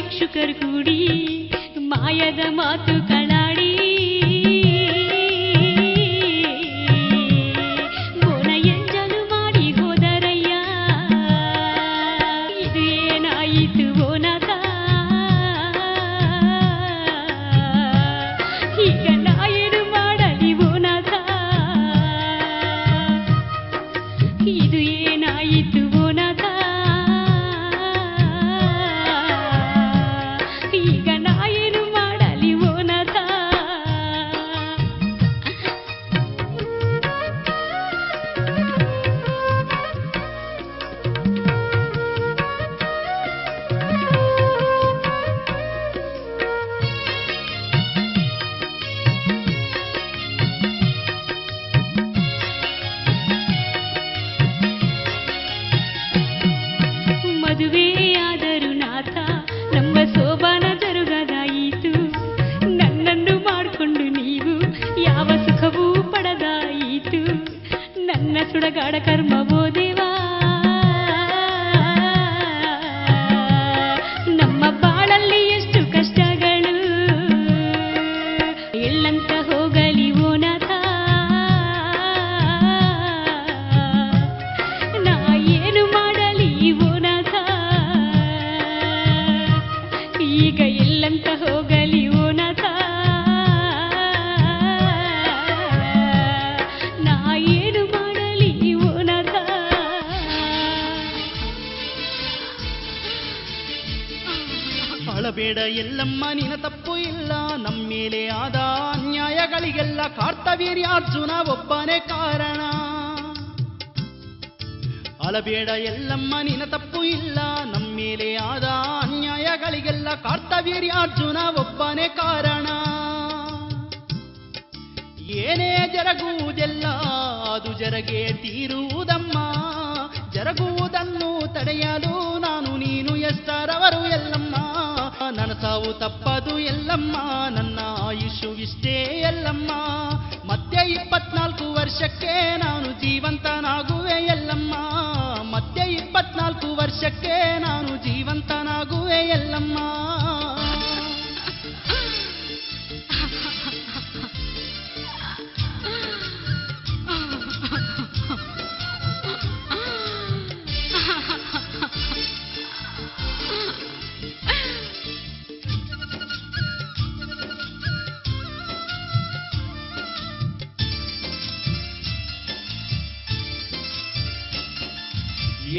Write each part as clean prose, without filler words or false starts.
ಭಿಕ್ಷುಕರು ಕೂಡಿ ಮಾಯದ ಮಾತುಗಳಾಡಿ ಬೋನ ಎಂಜಲು ಮಾಡಿ ಹೋದರಯ್ಯ. ಇದು ಏನಾಯಿತು ಓನಾಥ, ಈಗ ನಾ ಏನು ಮಾಡಲಿ ಓನಾಥ, ಇದು ಏನಾಯಿತು ಓನಾಥ, ಈಗ ನಾ ಏನು ಮಾಡಲಿ ಓನಾಥ. ಮದುವೆಯಾದರು ನಾಥ, ನಮ್ಮ ಸೋಬಾನ ಜರುಗದಾಯಿತು. ನನ್ನನ್ನು ಮಾಡಿಕೊಂಡು ನೀವು ಯಾವ ಸುಖವೂ ಪಡದಾಯಿತು. ನನ್ನ ಸುಡಗಾಡ ಕರ್ಮವೋ ದೇವಾ, ನಮ್ಮ ಬಾಳಲ್ಲಿ ಎಷ್ಟು ಕಷ್ಟಗಳು. ಎಲ್ಲಂತ ಹೋಗಲಿ ಓನಾಥ, ನಾ ಏನು ಮಾಡಲಿ ಓನಾಥ, ಈಗ ಎಲ್ಲಂತ ಹೋಗಲಿ ಓನಾಥ, ನಾ ಏನು ಮಾಡಲಿ ಓನಾಥ. ಅಳಬೇಡ ಎಲ್ಲಮ್ಮ, ನಿನ ತಪ್ಪು ಇಲ್ಲ. ನಮ್ಮ ಮೇಲೆ ಆದ ಅನ್ಯಾಯಗಳಿಗೆಲ್ಲ ಕಾರ್ತವೀರ್ಯಾರ್ಜುನ ಒಬ್ಬನೇ ಕಾರಣ. ಅಳಬೇಡ ಎಲ್ಲಮ್ಮ, ನಿನ ತಪ್ಪು ಇಲ್ಲ. ನಮ್ಮ ಮೇಲೆ ಆದ ಅನ್ಯಾಯಗಳಿಗೆಲ್ಲ ಕಾರ್ತವೀರ್ಯಾರ್ಜುನ ಒಬ್ಬನೇ ಕಾರಣ. ಏನೇ ಜರಗುವುದೆಲ್ಲ ಅದು ಜರಗೆ ತೀರುವುದಮ್ಮ. ಜರಗುವುದನ್ನು ತಡೆಯಲು ನಾನು ನೀನು ಎಷ್ಟರವರು ಎಲ್ಲಮ್ಮ. ನನ್ನ ಸಾವು ತಪ್ಪದು ಎಲ್ಲಮ್ಮ, ನನ್ನ ಆಯುಷು ಇಷ್ಟೇ ಎಲ್ಲಮ್ಮ. ಮತ್ತೆ 24 ವರ್ಷಕ್ಕೆ ನಾನು ಜೀವಂತನಾಗುವೆ ಎಲ್ಲಮ್ಮ. ಮತ್ತೆ 24 ವರ್ಷಕ್ಕೆ ನಾನು ಜೀವಂತನಾಗುವೆ ಎಲ್ಲಮ್ಮ.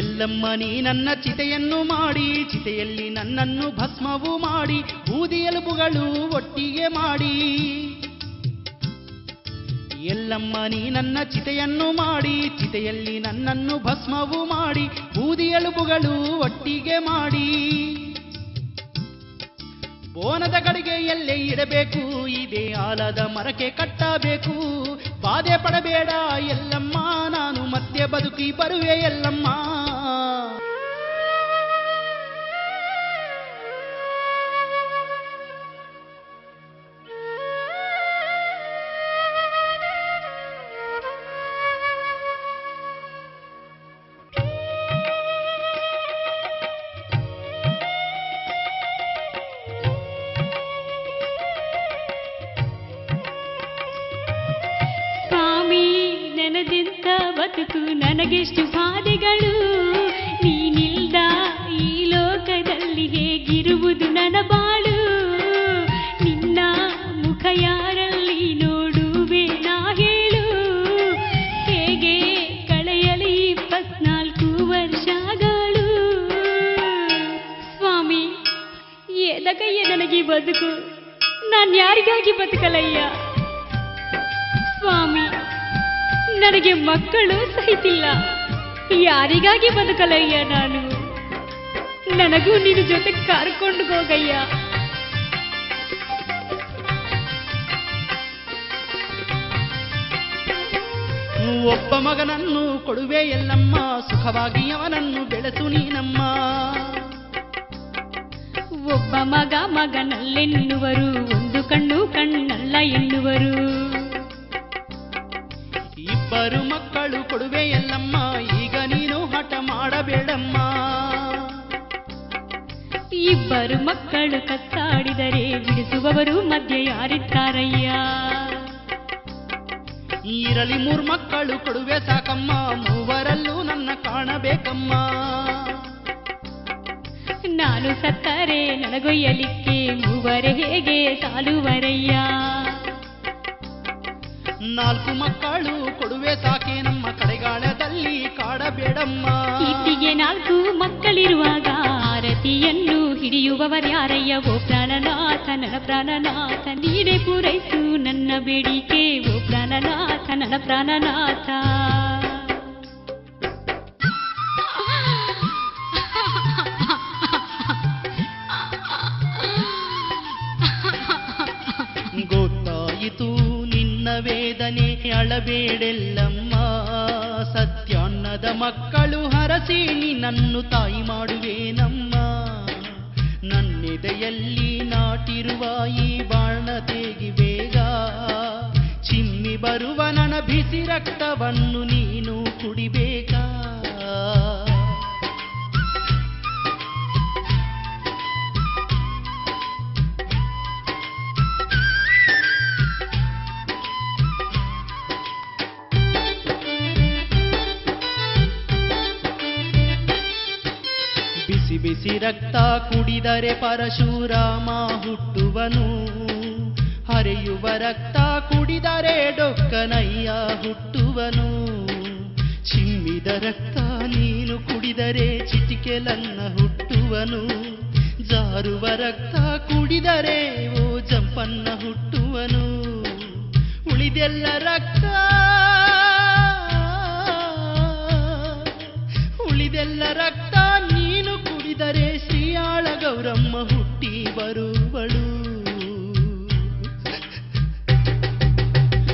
ಎಲ್ಲಮ್ಮ ನೀ ನನ್ನ ಚಿತೆಯನ್ನು ಮಾಡಿ, ಚಿತೆಯಲ್ಲಿ ನನ್ನನ್ನು ಭಸ್ಮವು ಮಾಡಿ, ಬೂದಿ ಎಲುಬುಗಳು ಒಟ್ಟಿಗೆ ಮಾಡಿ. ಎಲ್ಲಮ್ಮ ನೀ ನನ್ನ ಚಿತೆಯನ್ನು ಮಾಡಿ, ಚಿತೆಯಲ್ಲಿ ನನ್ನನ್ನು ಭಸ್ಮವು ಮಾಡಿ, ಬೂದಿ ಎಲುಬುಗಳು ಒಟ್ಟಿಗೆ ಮಾಡಿ. ಬೋನದ ಗಡಿಗೆ ಎಲ್ಲೇ ಇಡಬೇಕು, ಇದೇ ಆಲದ ಮರಕ್ಕೆ ಕಟ್ಟಬೇಕು. ಬಾಧೆ ಪಡಬೇಡ ಎಲ್ಲಮ್ಮ, ನಾನು ಮತ್ತೆ ಬದುಕಿ ಬರುವೆ ಎಲ್ಲಮ್ಮ. ನೆನದಿಂತ ಬದುಕು ನನಗೆಷ್ಟು ಬಾಧೆಗಳು. ನೀನಿಲ್ದ ಈ ಲೋಕದಲ್ಲಿ ಹೇಗಿರುವುದು ನನ್ನ ಬಾಳು. ನಿನ್ನ ಮುಖ ಯಾರಲ್ಲಿ ನೋಡುವೆ ನಾ ಹೇಳು. ಹೇಗೆ ಕಳೆಯಲಿ 24 ವರ್ಷಗಳು. ಸ್ವಾಮಿ, ಎದಕಯ್ಯ ನನಗೆ ಬದುಕು, ನಾನು ಯಾರಿಗಾಗಿ ಬದುಕಲಯ್ಯ. ಸ್ವಾಮಿ, ನನಗೆ ಮಕ್ಕಳು ಸಹಿತಿಲ್ಲ, ಯಾರಿಗಾಗಿ ಬದುಕಲಯ್ಯ ನಾನು. ನನಗೂ ನಿನ್ನ ಜೊತೆ ಕರ್ಕೊಂಡು ಹೋಗಯ್ಯ. ಒಬ್ಬ ಮಗನನ್ನು ಕೊಡುವೆ ಎಲ್ಲಮ್ಮ, ಸುಖವಾಗಿ ಅವನನ್ನು ಬೆಳೆಸು ನೀನಮ್ಮ. ಒಬ್ಬ ಮಗ ಮಗನಲ್ಲೆನ್ನುವರು, ಒಂದು ಕಣ್ಣು ಕಣ್ಣಲ್ಲ ಎನ್ನುವರು. ಇಬ್ಬರು ಮಕ್ಕಳು ಕೊಡುವೆ ಎಲ್ಲಮ್ಮ, ಈಗ ನೀನು ಹಠ ಮಾಡಬೇಡಮ್ಮ. ಇಬ್ಬರು ಮಕ್ಕಳು ಕಚ್ಚಾಡಿದರೆ ಬಿಡಿಸುವವರು ಮಧ್ಯೆ ಯಾರಿದ್ದಾರಯ್ಯ? ಇರಲಿ 3 ಮಕ್ಕಳು ಕೊಡುವೆ ಸಾಕಮ್ಮ, ಮೂವರಲ್ಲೂ ನನ್ನ ಕಾಣಬೇಕಮ್ಮ. ನಾನು ಸತ್ತರೆ ನನಗೊಯ್ಯಲಿಕ್ಕೆ ಮೂವರೇ ಹೇಗೆ ಸಾಲುವರಯ್ಯ? 4 ಮಕ್ಕಳು ಕೊಡುವೆ ಸಾಕೆ ನಮ್ಮ ಕಡೆಗಾಳದಲ್ಲಿ ಕಾಡಬೇಡಮ್ಮ. ಕೀರ್ತಿಗೆ 4 ಮಕ್ಕಳಿರುವಾಗ ಆರತಿಯನ್ನು ಹಿಡಿಯುವವರ್ಯಾರಯ್ಯ? ಓ ಪ್ರಾಣನಾಥ ನನ್ನ ಪ್ರಾಣನಾಥ, ನೀನೇ ಪೂರೈಸು ನನ್ನ ಬೇಡಿಕೆ. ಓ ಪ್ರಾಣನಾಥ ನನ್ನ ಪ್ರಾಣನಾಥ. ಗೊತ್ತಾಯಿತು ನಿನ್ನ ವೇದನೆ, ಅಳಬೇಡೆಲ್ಲಮ್ಮ. ಸತ್ಯಾನ್ನದ ಮಕ್ಕಳು ಹರಸಿ ನಿನ್ನನ್ನು ತಾಯಿ ಮಾಡುವೇನಮ್ಮ. ನನ್ನೆದೆಯಲ್ಲಿ ನಾಟಿರುವ ಈ ಬಾಣ ತೆಗಿ ಬೇಗ, ಚಿಮ್ಮಿ ಬರುವ ನನ್ನ ಬಿಸಿ ರಕ್ತವನ್ನು ನೀನು ಕುಡಿಬೇಕಾ? ಬಿಸಿ ಬಿಸಿ ರಕ್ತ ಕುಡಿದರೆ ಪರಶುರಾಮ ಹುಟ್ಟುವನು, ಹರಿಯುವ ರಕ್ತ ಕುಡಿದರೆ ಡೊಕ್ಕನಯ್ಯ ಹುಟ್ಟುವನು. ಚಿಮ್ಮಿದ ರಕ್ತ ನೀನು ಕುಡಿದರೆ ಚಿಟಿಕೆಲನ್ನ ಹುಟ್ಟುವನು, ಜಾರುವ ರಕ್ತ ಕುಡಿದರೆ ಓ ಜಂಪನ್ನ ಹುಟ್ಟುವನು. ಉಳಿದೆಲ್ಲ ರಕ್ತ ಉಳಿದೆಲ್ಲ ರಕ್ತ ನೀನು ಕುಡಿದರೆ ಶ್ರೀಯಾಳ ಗೌರಮ್ಮ ಹುಟ್ಟಿ ಬರುವಳು.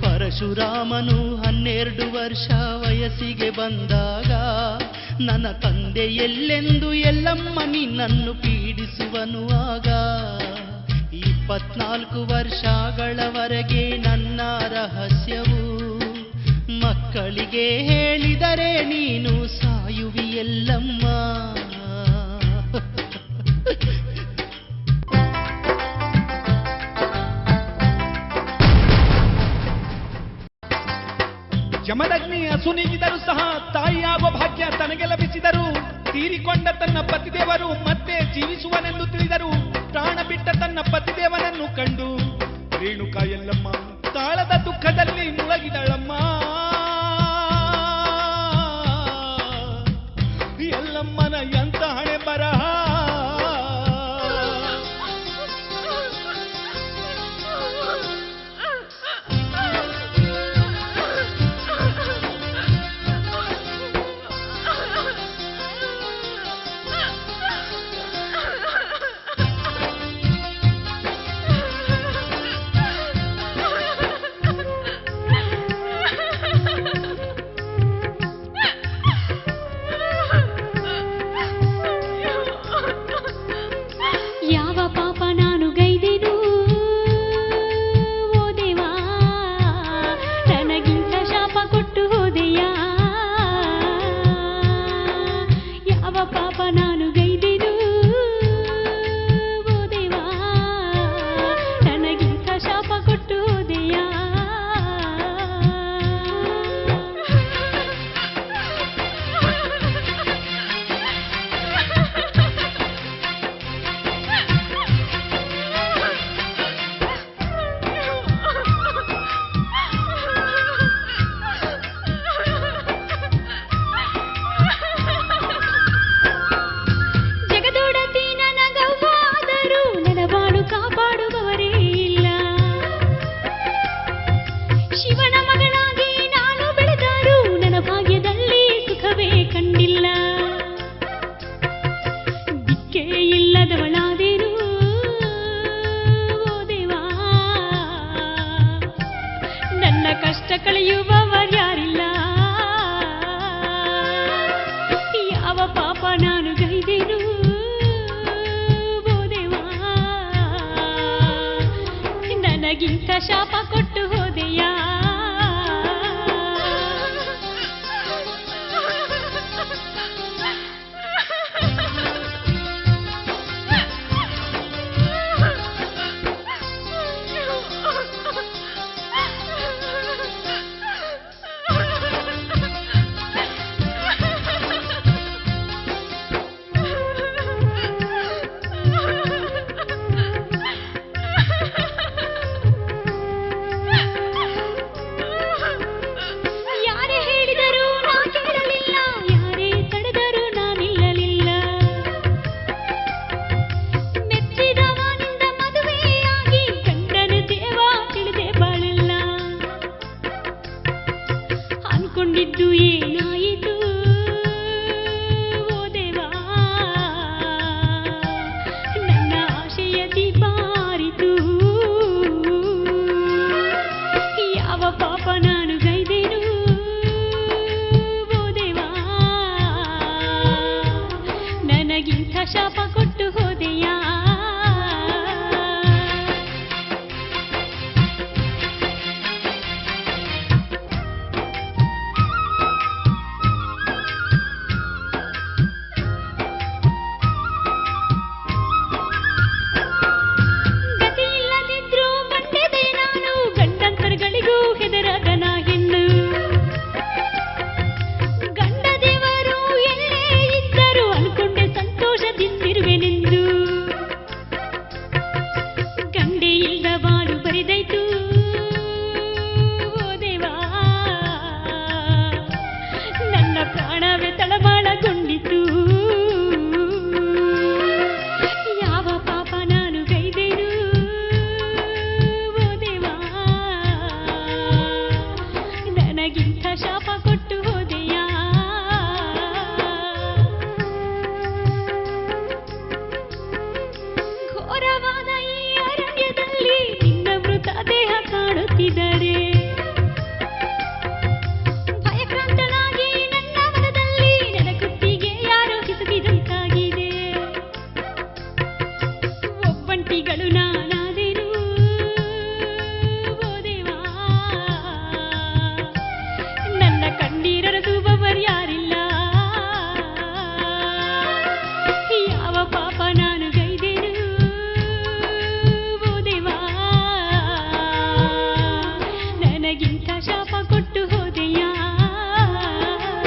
ಪರಶುರಾಮನು 12 ವರ್ಷ ವಯಸ್ಸಿಗೆ ಬಂದಾಗ ನನ್ನ ತಂದೆ ಎಲ್ಲೆಂದು ಎಲ್ಲಮ್ಮ ನಿನ್ನನ್ನು ಪೀಡಿಸುವನು. ಆಗ 24 ವರ್ಷಗಳವರೆಗೆ ನನ್ನ ರಹಸ್ಯವು ಮಕ್ಕಳಿಗೆ ಹೇಳಿದರೆ ನೀನು ಸಾಯುವಿಯಲ್ಲಮ್ಮ. ಯಮದಗ್ನಿ ಅಸುನೀಗಿದರೂ ಸಹ ತಾಯಿಯಾಗುವ ಭಾಗ್ಯ ತನಗೆ ಲಭಿಸಿದರು. ತೀರಿಕೊಂಡ ತನ್ನ ಪತಿದೇವರು